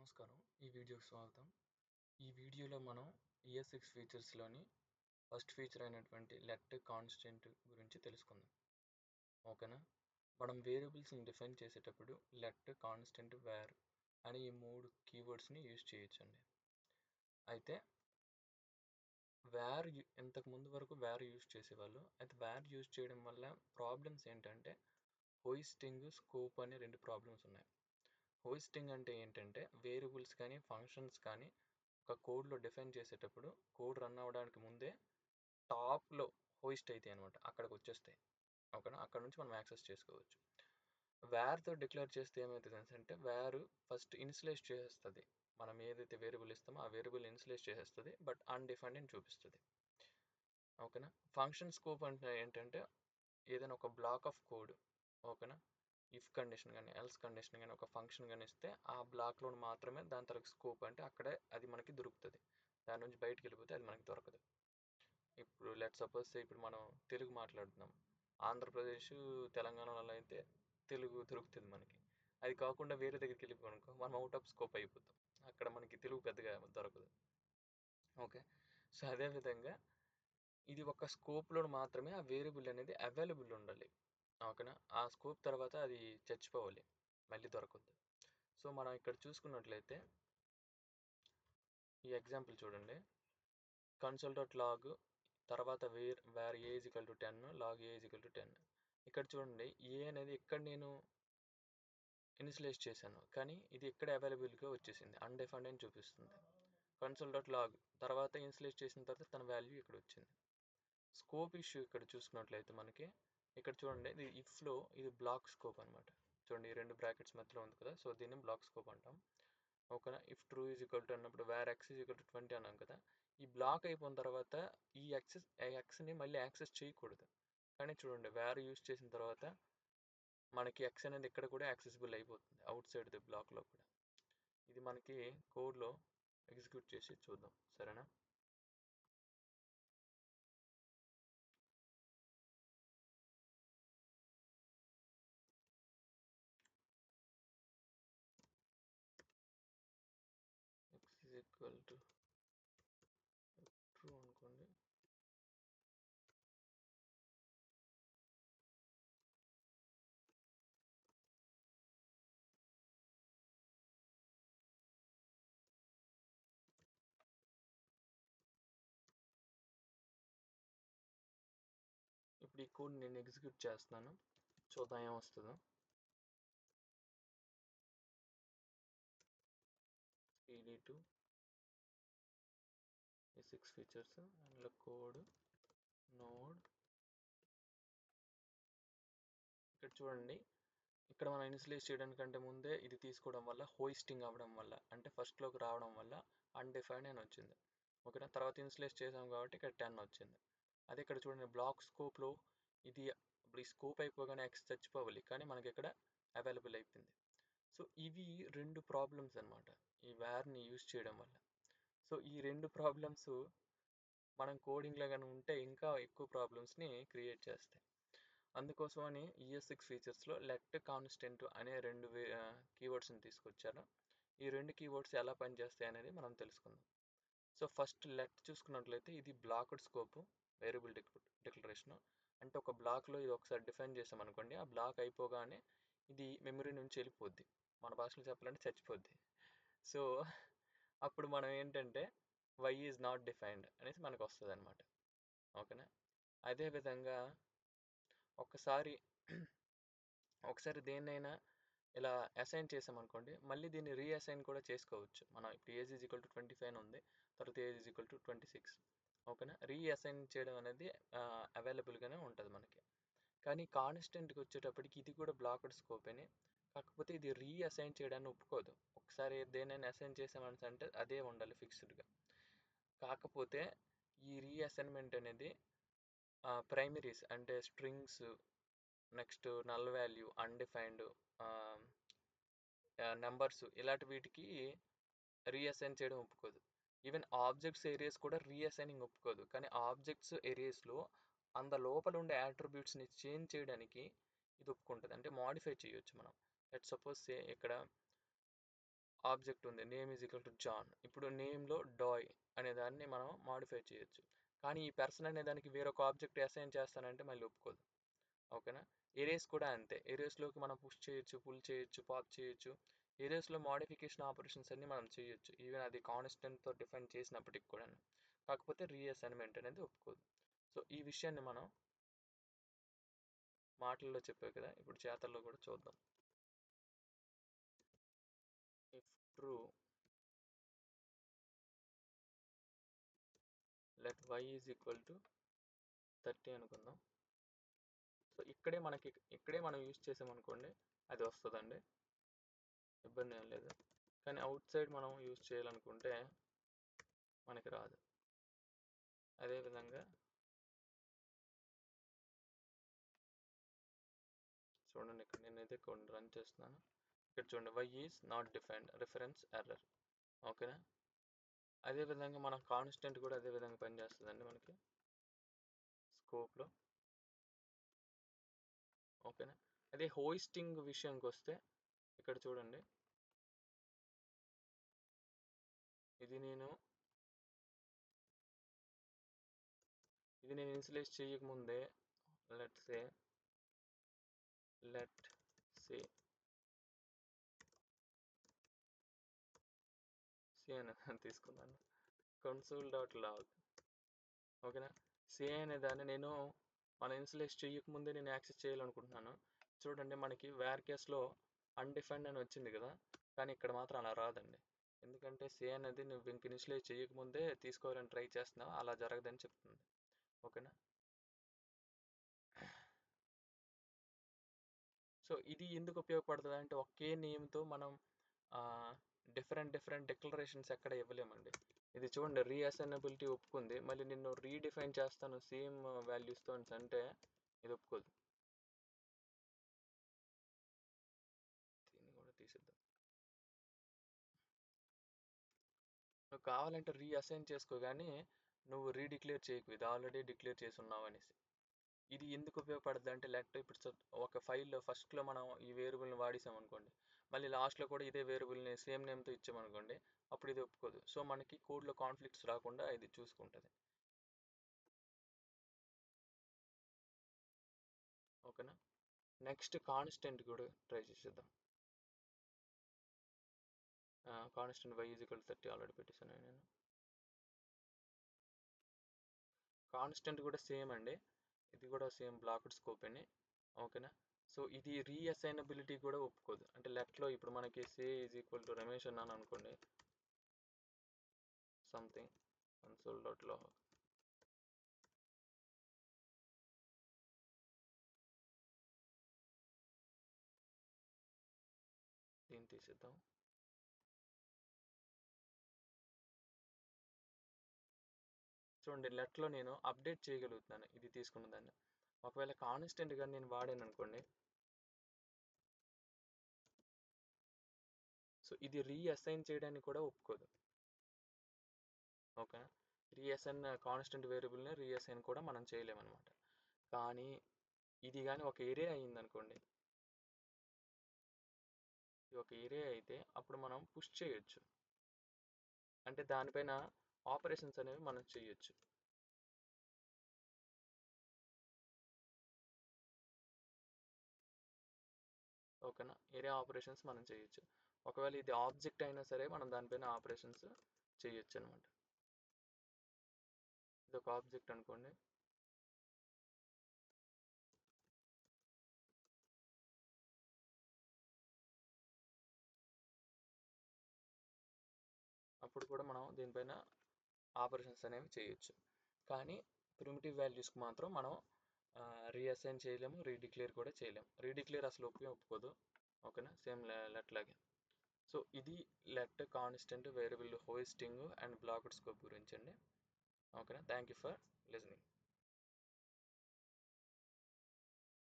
నమస్కారం. ఈ వీడియోకి స్వాగతం. ఈ వీడియోలో మనం ES6 ఫీచర్స్‌లోని ఫస్ట్ ఫీచర్ అయినటువంటి లెట్ కాన్స్టెంట్ గురించి తెలుసుకుందాం. ఓకేనా? మనం వేరియబుల్స్‌ని డిఫైన్ చేసేటప్పుడు లెట్, కాన్స్టెంట్, వేర్ అని ఈ 3 కీవర్డ్స్‌ని యూజ్ చేయొచ్చండి. అయితే వేర్ ఇంతకు ముందు వరకు వేర్ యూజ్ చేసేవాళ్ళు. అయితే వేర్ యూజ్ చేయడం వల్ల ప్రాబ్లమ్స్ ఏంటంటే హోయిస్టింగ్, స్కోప్ అనే 2 ప్రాబ్లమ్స్ ఉన్నాయి. హోయిస్టింగ్ అంటే ఏంటంటే వేరియబుల్స్ కానీ ఫంక్షన్స్ కానీ ఒక కోడ్లో డిఫైన్ చేసేటప్పుడు కోడ్ రన్ అవ్వడానికి ముందే టాప్లో హోయిస్ట్ అవుతాయి అనమాట, అక్కడికి వచ్చేస్తాయి. ఓకేనా? అక్కడ నుంచి మనం యాక్సెస్ చేసుకోవచ్చు. వేర్తో డిక్లేర్ చేస్తే ఏమవుతుంది అంటే వేర్ ఫస్ట్ ఇన్స్లేస్ చేసేస్తుంది. మనం ఏదైతే వేరియబుల్ ఇస్తామో ఆ వేరియబుల్ ఇన్స్లేస్ చేసేస్తుంది, బట్ అన్డిఫైన్డ్ అని చూపిస్తుంది. ఓకేనా? ఫంక్షన్ స్కోప్ అంటే ఏంటంటే ఏదైనా ఒక బ్లాక్ ఆఫ్ కోడ్, ఓకేనా, ఇఫ్ కండిషన్ కానీ ఎల్స్ కండిషన్ కానీ ఒక ఫంక్షన్ కానీ ఇస్తే ఆ బ్లాక్లో మాత్రమే దాని తరకు స్కోప్, అంటే అక్కడే అది మనకి దొరుకుతుంది. దాని నుంచి బయటికి వెళ్ళిపోతే అది మనకి దొరకదు. ఇప్పుడు లెట్ సపోజ్ ఇప్పుడు మనం తెలుగు మాట్లాడుతున్నాం. ఆంధ్రప్రదేశ్, తెలంగాణలో అయితే తెలుగు దొరుకుతుంది మనకి. అది కాకుండా వేరే దగ్గరికి వెళ్ళిపోనుకో మనం అవుట్ ఆఫ్ స్కోప్ అయిపోతాం. అక్కడ మనకి తెలుగు పెద్దగా దొరకదు. ఓకే. సో అదేవిధంగా ఇది ఒక స్కోప్లో మాత్రమే ఆ వేరియబుల్ అనేది అవైలబుల్ ఉండాలి. ఓకేనా? ఆ స్కోప్ తర్వాత అది చచ్చిపోవాలి, మళ్ళీ దొరకదు. సో మనం ఇక్కడ చూసుకున్నట్లయితే ఈ ఎగ్జాంపుల్ చూడండి. console.log తర్వాత var a is equal to 10, log a is equal to 10. ఇక్కడ చూడండి, ఏ అనేది ఇక్కడ నేను ఇనిషియలైజ్ చేశాను, కానీ ఇది ఇక్కడ అవైలబుల్గా వచ్చేసింది, అన్డిఫైన్డ్ అని చూపిస్తుంది. console.log తర్వాత ఇనిషియలైజ్ చేసిన తర్వాత తన వాల్యూ ఇక్కడ వచ్చింది. స్కోప్ ఇష్యూ ఇక్కడ చూసుకున్నట్లయితే మనకి ఇక్కడ చూడండి, ఇది ఇఫ్లో ఇది బ్లాక్ స్కోప్ అనమాట. చూడండి, ఈ 2 బ్రాకెట్స్ మధ్యలో ఉంది కదా, సో దీన్ని బ్లాక్ స్కోప్ అంటాం. ఓకేనా? If true is equal to అన్నప్పుడు where X is equal to 20 అన్నాం కదా. ఈ బ్లాక్ అయిపోయిన తర్వాత ఈ ఎక్స్ని మళ్ళీ యాక్సెస్ చేయకూడదు. కానీ చూడండి, వేర్ యూజ్ చేసిన తర్వాత మనకి ఎక్స్ అనేది ఇక్కడ కూడా యాక్సెసిబుల్ అయిపోతుంది, అవుట్ సైడ్ ది బ్లాక్లో కూడా. ఇది మనకి కోడ్లో ఎగ్జిక్యూట్ చేసి చూద్దాం, సరేనా? X is equal to true అనుకోండి. ఇప్పుడు ఈ కోడ్ నేను ఎగ్జిక్యూట్ చేస్తున్నాను, చూద్దాం ఏమొస్తుందో. ED2 ఈ 6 ఫీచర్స్ అందులో కోడ్ నోడ్. ఇక్కడ చూడండి, ఇక్కడ మనం ఇనిషియలైజ్ చేయడానికంటే ముందే ఇది తీసుకోవడం వల్ల హోయిస్టింగ్ అవ్వడం వల్ల, అంటే ఫస్ట్లోకి రావడం వల్ల అన్డిఫైన్డ్ అని వచ్చింది. ఓకేనా? తర్వాత ఇనిషియలైజ్ చేసాం కాబట్టి ఇక్కడ 10 వచ్చింది. అదే ఇక్కడ చూడండి, బ్లాక్ స్కోప్లో ఇది ఇప్పుడు ఈ స్కోప్ అయిపోగానే ఎక్స్ చచ్చిపోవాలి, కానీ మనకి ఇక్కడ అవైలబుల్ అయిపోయింది. సో ఇవి 2 ప్రాబ్లమ్స్ అనమాట ఈ వేర్ని యూజ్ చేయడం వల్ల. సో ఈ 2 ప్రాబ్లమ్స్ మనం కోడింగ్లో కానీ ఉంటే ఇంకా ఎక్కువ ప్రాబ్లమ్స్ని క్రియేట్ చేస్తాయి. అందుకోసమని ES6 ఫీచర్స్లో లెట్, కాన్స్టెంట్ అనే 2 కీవర్డ్స్ని తీసుకొచ్చారు. ఈ 2 కీవర్డ్స్ ఎలా పనిచేస్తాయి అనేది మనం తెలుసుకుందాం. సో ఫస్ట్ లెట్ చూసుకున్నట్లయితే ఇది బ్లాక్డ్ స్కోప్ వేరియబుల్ డిక్లరేషన్. అంటే ఒక బ్లాక్లో ఇది ఒకసారి డిఫైన్ చేసామనుకోండి, ఆ బ్లాక్ అయిపోగానే ఇది మెమరీ నుంచి వెళ్ళిపోద్ది, మన భాషలో చెప్పాలంటే చచ్చిపోద్ది. సో అప్పుడు మనం ఏంటంటే వై ఈజ్ నాట్ డిఫైన్డ్ అనేసి మనకు వస్తుంది అనమాట. ఓకేనా? అదేవిధంగా ఒకసారి దేన్నైనా ఇలా అసైన్ చేసామనుకోండి, మళ్ళీ దీన్ని రీఅసైన్ కూడా చేసుకోవచ్చు. మనం ఇప్పుడు ఏజ్ ఈజ్ ఈక్వల్ టు 25 ఉంది, తర్వాత ఏజ్ ఈజ్ ఈక్వల్ టు 26. ఓకేనా? రీఅసైన్ చేయడం అనేది అవైలబుల్గానే ఉంటుంది మనకి. కానీ కాన్స్టెంట్కి వచ్చేటప్పటికి ఇది కూడా బ్లాక్డ్ స్కోప్ అని, కాకపోతే ఇది రీఅసైన్ చేయడాన్ని ఒప్పుకోదు. ఒకసారి దేనైనా అసైన్ చేసామని అంటే అదే ఉండాలి ఫిక్స్డ్గా. కాకపోతే ఈ రీఅసైన్మెంట్ అనేది ప్రైమరీస్ అంటే strings, next null value, undefined numbers, ఇలాంటి వీటికి రీఅసైన్ చేయడం ఒప్పుకోదు. ఈవెన్ ఆబ్జెక్ట్స్ ఏరియాస్ కూడా రీఅసైనింగ్ ఒప్పుకోదు. కానీ ఆబ్జెక్ట్స్ ఏరియాస్లో లోపల ఉండే యాట్రిబ్యూట్స్ని చేంజ్ చేయడానికి ఇది ఒప్పుకుంటుంది, అంటే మాడిఫై చేయొచ్చు మనం. లెట్ సపోజ్ ఇక్కడ ఆబ్జెక్ట్ ఉంది, name is equal to John. ఇప్పుడు నేమ్లో డాయ్ అనే దాన్ని మనం మాడిఫై చేయొచ్చు. కానీ ఈ పర్సన్ అనే దానికి వేరొక ఆబ్జెక్ట్ అసైన్ చేస్తానంటే మళ్ళీ ఒప్పుకోదు. ఓకేనా. ఎరేస్ కూడా అంతే. ఎరేస్లోకి మనం పుష్ చేయొచ్చు, పుల్ చేయొచ్చు, పాప్ చేయొచ్చు. ఎరేస్లో మోడిఫికేషన్ ఆపరేషన్స్ అన్ని మనం చేయొచ్చు, ఈవెన్ అది కాన్స్టెంట్తో డిఫైన్ చేసినప్పటికి కూడా. కాకపోతే రీఅసైన్మెంట్ అనేది ఒప్పుకోదు. సో ఈ విషయాన్ని మనం మాటల్లో చెప్పావు కదా, ఇప్పుడు చేతల్లో కూడా చూద్దాం. If true let y is equal to 30 అనుకుందాం. సో ఇక్కడే మనం యూజ్ చేసామనుకోండి, అది వస్తుందండి, ఇబ్బంది ఏం లేదు. కానీ అవుట్ సైడ్ మనం యూజ్ చేయాలనుకుంటే మనకి రాదు. అదేవిధంగా చూడండి, ఇక్కడ నేనైతే కొన్ని రన్ చేస్తున్నాను. ఇక్కడ చూడండి, y is not defined, reference error. ఓకేనా. అదేవిధంగా మన కాన్స్టెంట్ కూడా అదే విధంగా పనిచేస్తుందండి మనకి స్కోప్లో. ఓకేనా. అదే హోయిస్టింగ్ విషయానికి వస్తే ఇక్కడ చూడండి, ఇది నేను ఇనిషియలైజ్ చేయకముందే లెట్ సే సి అని తీసుకున్నాను, console.log. ఓకేనా. సి అనే దాన్ని మనం ఇనిషియలైజ్ చేయకముందే నేను యాక్సెస్ చేయాలనుకుంటున్నాను. చూడండి, మనకి వేర్ కేస్లో అన్డిఫైన్డ్ అని వచ్చింది కదా, కానీ ఇక్కడ మాత్రం అలా రాదండి. ఎందుకంటే సి అనేది నువ్వు ఇంక ఇనిషియలైజ్ చేయకముందే తీసుకోవాలని ట్రై చేస్తున్నావు, అలా జరగదని చెప్తుంది. ఓకేనా. సో ఇది ఎందుకు ఉపయోగపడుతుంది అంటే, ఒకే నేమ్తో మనం డిఫరెంట్ డిక్లరేషన్స్ ఎక్కడ ఇవ్వలేమండి. ఇది చూడండి, రీఅసైనబిలిటీ ఒప్పుకుంది, మళ్ళీ నిన్ను రీడిఫైన్ చేస్తాను సేమ్ వాల్యూస్తో అంటే ఇది ఒప్పుకోదు. దీన్ని కూడా తీసిద్దాం. నువ్వు కావాలంటే రీఅసైన్ చేసుకో, కానీ నువ్వు రీడిక్లేర్ చేయకు, ఇది ఆల్రెడీ డిక్లేర్ చేసి ఉన్నావు అనేసి. ఇది ఎందుకు ఉపయోగపడుతుంది అంటే, లేకపోతే ఇప్పుడు ఒక ఫైల్లో ఫస్ట్లో మనం ఈ వేరియబుల్ని వాడేసామనుకోండి, మళ్ళీ లాస్ట్లో కూడా ఇదే వేరియబుల్ని సేమ్ నేమ్తో ఇచ్చామనుకోండి, అప్పుడు ఇది ఒప్పుకోదు. సో మనకి కోడ్లో కాన్ఫ్లిక్ట్స్ రాకుండా ఇది చూసుకుంటుంది. ఓకేనా. నెక్స్ట్ కాన్స్టెంట్ కూడా ట్రై చేసేద్దాం. Constant y is equal 30 already పెట్టేసాను నేను. కాన్స్టెంట్ కూడా సేమ్ అండి, ఇది కూడా సేమ్ బ్లాక్డ్ స్కోప్ అని. ఓకేనా. సో ఇది రీఅసైనబిలిటీ కూడా ఒప్పుకోదు. అంటే లెట్లో ఇప్పుడు మనకి say is equal to Ramesh అన్నాను అనుకోండి, సంథింగ్ console.log. దీన్ని తీసేద్దాం. చూడండి, లెట్లో నేను అప్డేట్ చేయగలుగుతున్నాను ఇది తీసుకున్న దాన్ని. ఒకవేళ కాన్స్టెంట్ కానీ నేను వాడాను అనుకోండి, సో ఇది రీఅసైన్ చేయడానికి కూడా ఒప్పుకోదు. ఓకేనా. రీఅసైన్ కాన్స్టెంట్ వేరియబుల్ని రీఅసైన్ కూడా మనం చేయలేమన్నమాట. కానీ ఇది కానీ ఒక ఏరియా అయింది అనుకోండి, ఇది ఒక ఏరియా అయితే అప్పుడు మనం పుష్ చేయొచ్చు, అంటే దానిపైన ఆపరేషన్స్ అనేవి మనం చేయొచ్చు. ఓకేనా. ఏరియా ఆపరేషన్స్ మనం చేయొచ్చు. ఒకవేళ ఇది ఆబ్జెక్ట్ అయినా సరే మనం దానిపైన ఆపరేషన్స్ చేయొచ్చు అనమాట. ఇది ఒక ఆబ్జెక్ట్ అనుకోండి, అప్పుడు కూడా మనం దీనిపైన ఆపరేషన్స్ అనేవి చేయొచ్చు. కానీ ప్రిమిటివ్ వాల్యూస్కి మాత్రం మనం రీఅసైన్ చేయలేము, రీడిక్లేర్ కూడా చేయలేము. రీడిక్లేర్ అసలు ఒప్పుకోదు. ఓకేనా. సేమ్ లెట్ లాగే. సో ఇది let, constant, variable hosting and blocked scope గురించి అండి. ఓకేనా. Thank you for listening.